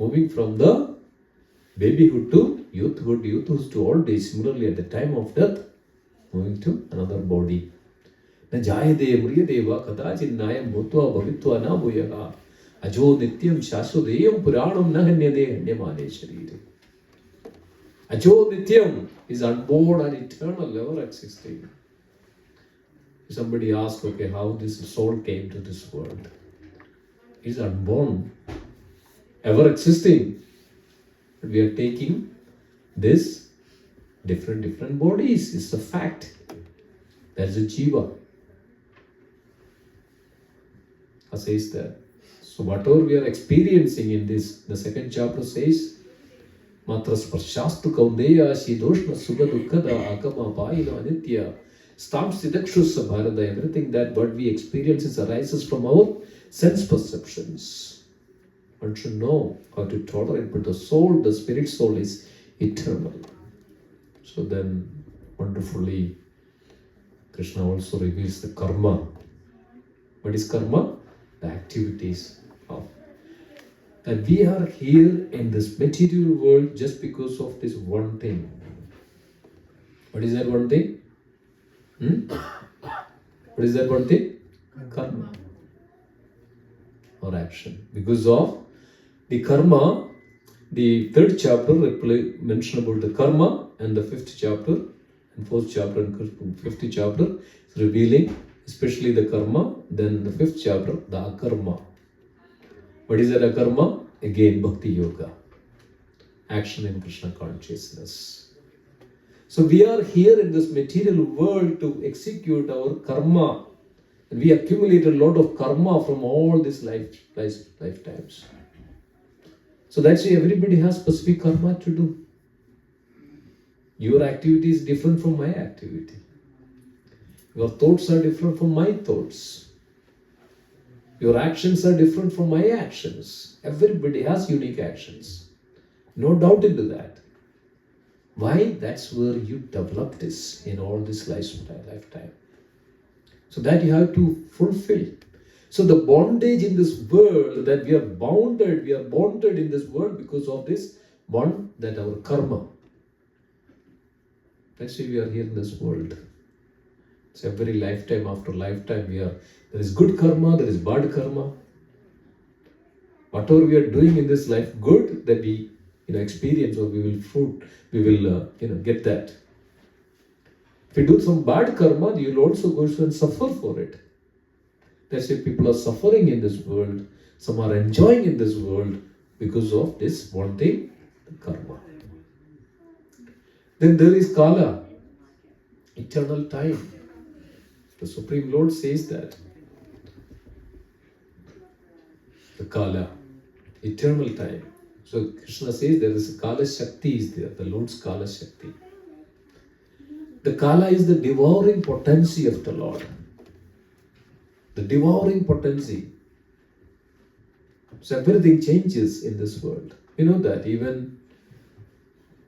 moving from the babyhood to youthhood, youthhood to old age, similarly at the time of death, moving to another body. Na jayade mriyadeva kadachinnayam bhutva bhavitva na bhuyaha ajo nityam shashvadeyam puranam na hanyade hanyamane sharire. Ajo nityam is unborn and eternal, ever existing. Somebody asked, okay, how this soul came to this world? It is unborn, ever existing. But we are taking this different bodies. It's a fact. That's a jiva. As says that. So whatever we are experiencing in this, the second chapter says, Matra sparshastu kaundeya shidoshna sukha dukkada akama paina anitya stam sidakshusa bharada. Everything that what we experience arises from our sense perceptions. One should know how to tolerate, but the soul, the spirit soul is eternal. So then, wonderfully, Krishna also reveals the karma. What is karma? The activities of. And we are here in this material world just because of this one thing. What is that one thing? What is that one thing? Karma. Or action. Because of the karma, the third chapter mention about the karma, and the fifth chapter and fourth chapter and fifth chapter is revealing especially the karma. Then the fifth chapter, the akarma. What is that akarma? Again, bhakti yoga. Action in Krishna consciousness. So we are here in this material world to execute our karma. And we accumulate a lot of karma from all these lifetimes. So that's why everybody has specific karma to do. Your activity is different from my activity. Your thoughts are different from my thoughts. Your actions are different from my actions. Everybody has unique actions. No doubt into that. Why? That's where you develop this in all this lifetime. So that you have to fulfill. So the bondage in this world, that we are bonded in this world because of this one, that our karma. That's why we are here in this world. So every lifetime after lifetime there is good karma, there is bad karma. Whatever we are doing in this life, good, that we experience, or we will get that. If you do some bad karma, you will also go and suffer for it. That's why people are suffering in this world. Some are enjoying in this world because of this one thing, the karma. Then there is kala, eternal time. The Supreme Lord says that. The kala, eternal time. So Krishna says there is a kala shakti is there, the Lord's kala shakti. The kala is the devouring potency of the Lord. The devouring potency. So everything changes in this world. You know that even,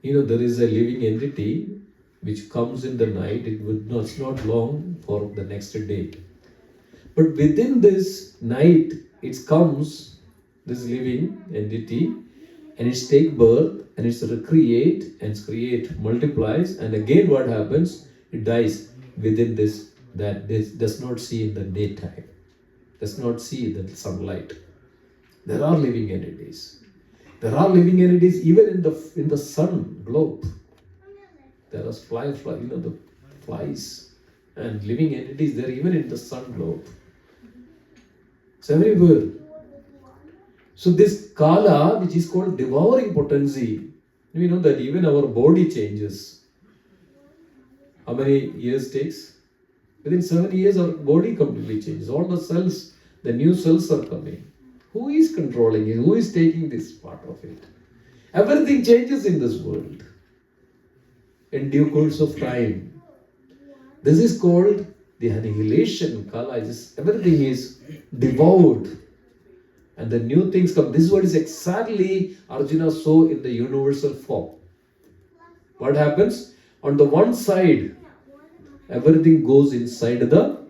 there is a living entity which comes in the night. It's not long for the next day. But within this night, it comes, this living entity, and it's take birth, and it's recreate, and it's create, multiplies, and again what happens? It dies within this, that this does not see in the daytime, does not see the sunlight. There are living entities. There are living entities even in the sun globe. There are the flies and living entities. They're even in the sun globe. It's everywhere. So this kala, which is called devouring potency, we know that even our body changes. How many years takes? Within 7 years, our body completely changes. All the cells, the new cells are coming. Who is controlling it? Who is taking this part of it? Everything changes in this world in due course of time. This is called the annihilation. Kala is everything is devoured. And the new things come. This is what is exactly Arjuna saw in the universal form. What happens? On the one side, everything goes inside the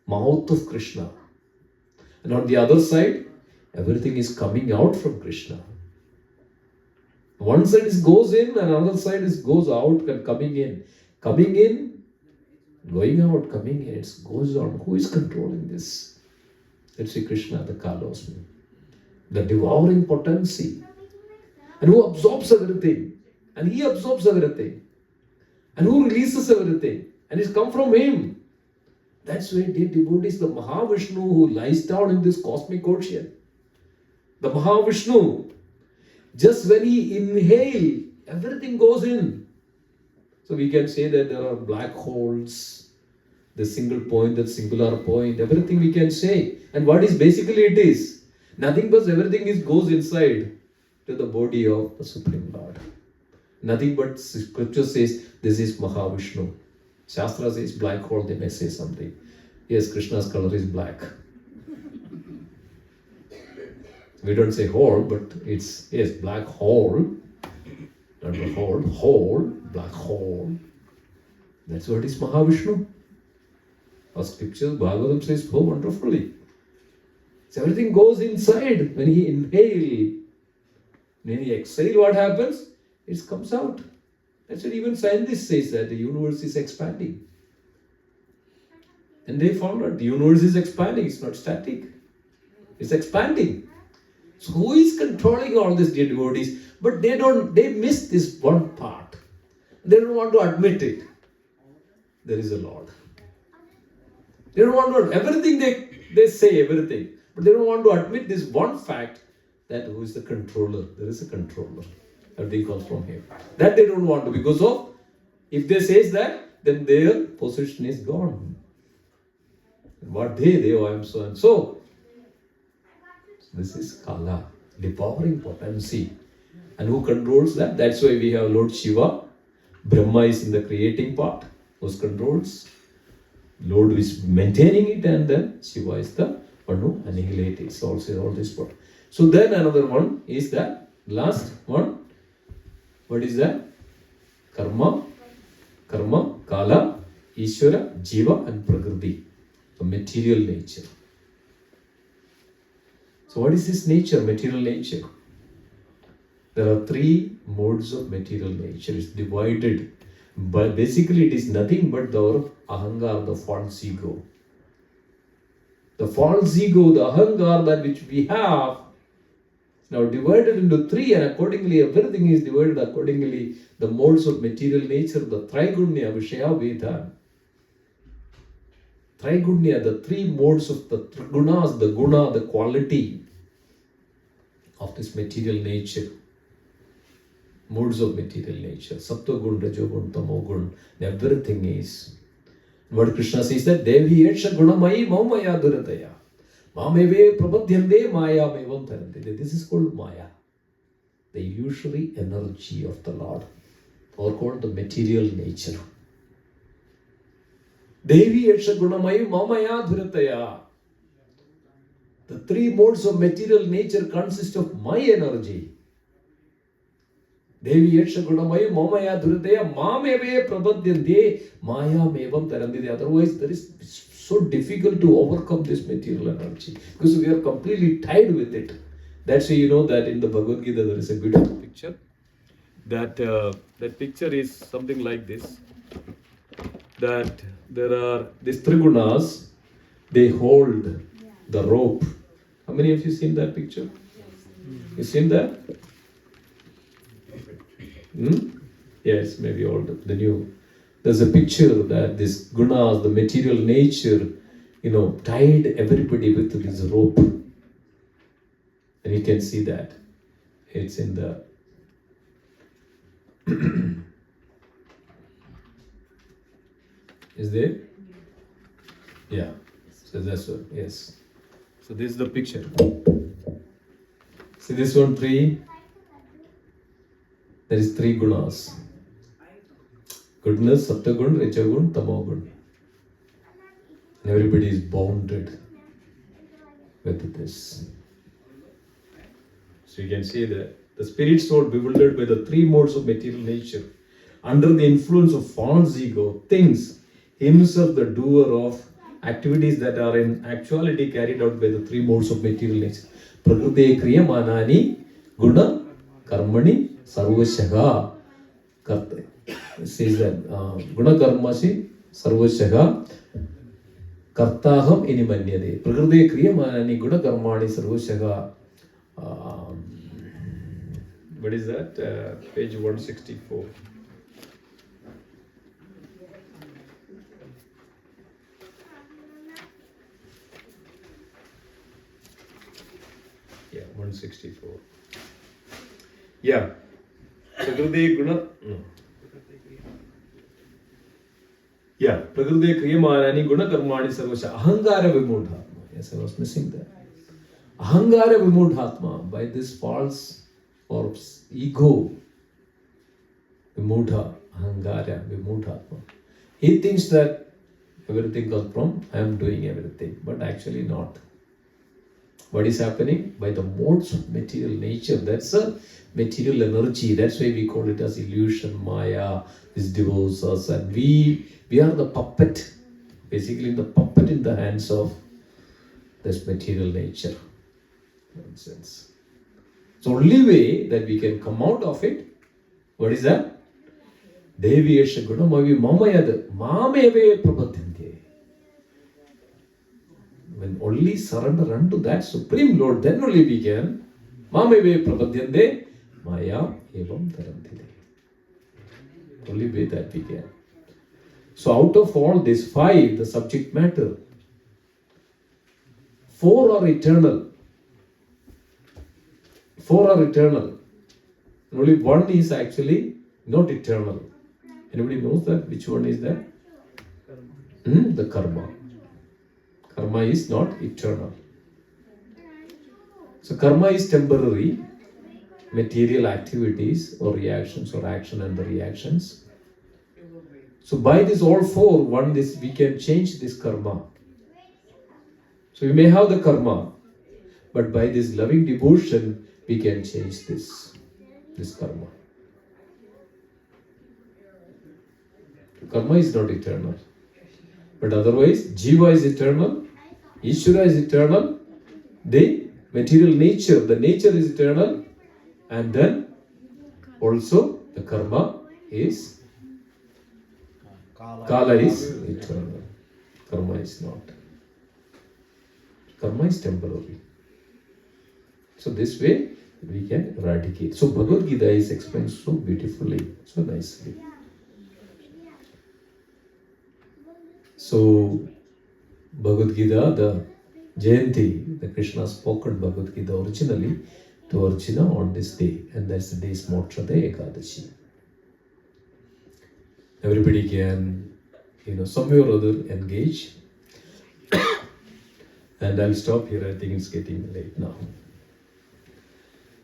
mouth of Krishna. And on the other side, everything is coming out from Krishna. One side goes in and another side goes out and coming in. Coming in, going out, coming in. It goes on. Who is controlling this? Let's see Krishna, the Kalosmi. The devouring potency. And who absorbs everything. And he absorbs everything. And who releases everything. And it's come from him. That's why dear devotees, the Mahavishnu who lies down in this cosmic ocean. The Mahavishnu, just when he inhales, everything goes in. So we can say that there are black holes, the single point, the singular point, everything we can say. And what is basically it is? Nothing but everything goes inside to the body of the Supreme Lord. Nothing but scripture says this is Mahavishnu. Shastra says black hole, they may say something. Yes, Krishna's color is black. We don't say hole, but it's, yes, black hole. Not a hole, black hole. That's what is Mahavishnu. Our scriptures, Bhagavatam says so wonderfully. So everything goes inside. When he inhales, when he exhales, what happens? It comes out. That's what even scientists say, that the universe is expanding. And they found out the universe is expanding, it's not static. It's expanding. So who is controlling all this, dear devotees? But they miss this one part. They don't want to admit it. There is a Lord. They don't want to, everything they say everything. But they don't want to admit this one fact, that who is the controller? There is a controller. Everything comes from him. That they don't want to, because of, if they say that, then their position is gone. What they, oh, I am so and so. This is Kala, devouring potency. And who controls that? That's why we have Lord Shiva. Brahma is in the creating part, who controls. Lord is maintaining it, and then Shiva is the one who annihilates it. So also all this part. So then another one is that last one. What is that? Karma, Kala, Ishvara, Jiva and Prakriti. The material nature. So what is this nature, material nature? There are three modes of material nature. It's divided. But basically it is nothing but the ahangar, the false ego. The false ego, the ahangar that which we have, now divided into three, and accordingly everything is divided accordingly. The modes of material nature, the Trigunya, Vishaya, Veda. Trigunya, the three modes of the Trigunas, the guna, the quality of this material nature. Modes of material nature. Sattva-gun, Rajo-gun, Tamo-gun, everything is. What Krishna says that Devi Yetsha Gunamayi Maumaya Durataya. Mameve Prabhadyande Maya Mevam Tarante. This is called Maya. The illusory energy of the Lord. Or called the material nature. Devi Yetsha Gunamayi Mamaya Durataya. The three modes of material nature consist of my energy. Devi Yetsha Gunamayi Mamaya Durataya Mameve Prabhadyande Maya Mevam Tarante. Otherwise, there is so difficult to overcome this material energy because we are completely tied with it. That's why you know that in the Bhagavad Gita there is a beautiful picture. That picture is something like this. That there are these Trigunas, they hold the rope. How many of you seen that picture? You seen that? Yes, maybe all the new. There's a picture that this gunas, the material nature, tied everybody with this rope. And you can see that. It's in the is there? Yeah. So that's what, yes. So this is the picture. See this one, three. There is three gunas. Goodness, Sattvagun, Rajagun, Tamogun. And everybody is bounded with this. So you can say that the spirit soul bewildered by the three modes of material nature, under the influence of false ego, thinks himself the doer of activities that are in actuality carried out by the three modes of material nature. Prakriti kriyamanani guna karmani sarvashaga. It says that guna karmasi sarvashaga kartaham inimanyade. Prakriti kriyamanani guna karmani sarvashaga. What is that? Page 164. Yeah, 164. Yeah. Prakriti guna. No. Yeah. Prakriti kriyamanani guna karmani sarvasha. Ahangara vimudhatma. Yes, I was missing that. Ahangara vimudhatma. By this false or ego. Vimudha. Ahangara vimudhatma. He thinks that everything comes from I am doing everything. But actually not. What is happening? By the modes of material nature. That's a material energy. That's why we call it as illusion, Maya. This devotes us, and we are the puppet. Basically, the puppet in the hands of this material nature. Nonsense. The only way that we can come out of it. What is that? Deviyesha gunamavi mamayad mameve prapadyante. When only surrender unto that Supreme Lord, then only we can. Mameve prapadyante maya evam tarantide. Only way that we can. So out of all these five, the subject matter, four are eternal. Four are eternal. Only one is actually not eternal. Anybody knows that? Which one is that? The karma. Karma is not eternal. So karma is temporary, material activities or reactions or action and the reactions. So by this all four, we can change this karma. So we may have the karma, but by this loving devotion, we can change this karma. Karma is not eternal. But otherwise, Jiva is eternal, Ishvara is eternal, the material nature, the nature is eternal, and then also the karma is, Kala is eternal. Karma is not. Karma is temporary. So this way we can eradicate. So Bhagavad Gita is explained so beautifully, so nicely. So Bhagavad Gita, the Jayanti, the Krishna spoken Bhagavad Gita originally to Arjuna on this day, and that's the day's Moksha Ekadashi. Everybody can, somewhere or other engage. And I'll stop here. I think it's getting late now.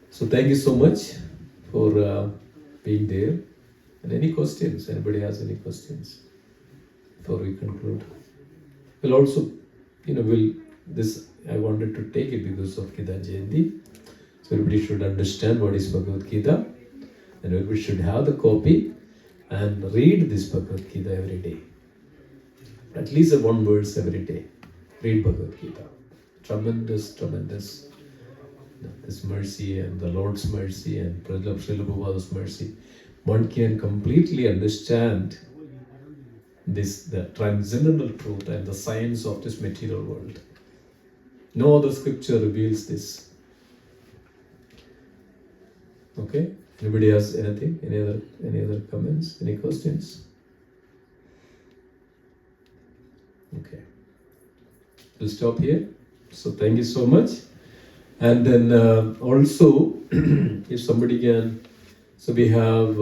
So thank you so much for being there. And any questions? Anybody has any questions before we conclude? We'll also, I wanted to take it because of Gita Jayanti. So everybody should understand what is Bhagavad Gita. And everybody should have the copy and read this Bhagavad Gita every day. At least one verse every day. Read Bhagavad Gita. Tremendous, tremendous. This mercy and the Lord's mercy and Srila Prabhupada's mercy. One can completely understand the transcendental truth and the science of this material world. No other scripture reveals this. Okay? Anybody has anything? Any other comments? Any questions? Okay. We'll stop here. So thank you so much. And then also, if somebody can, so we have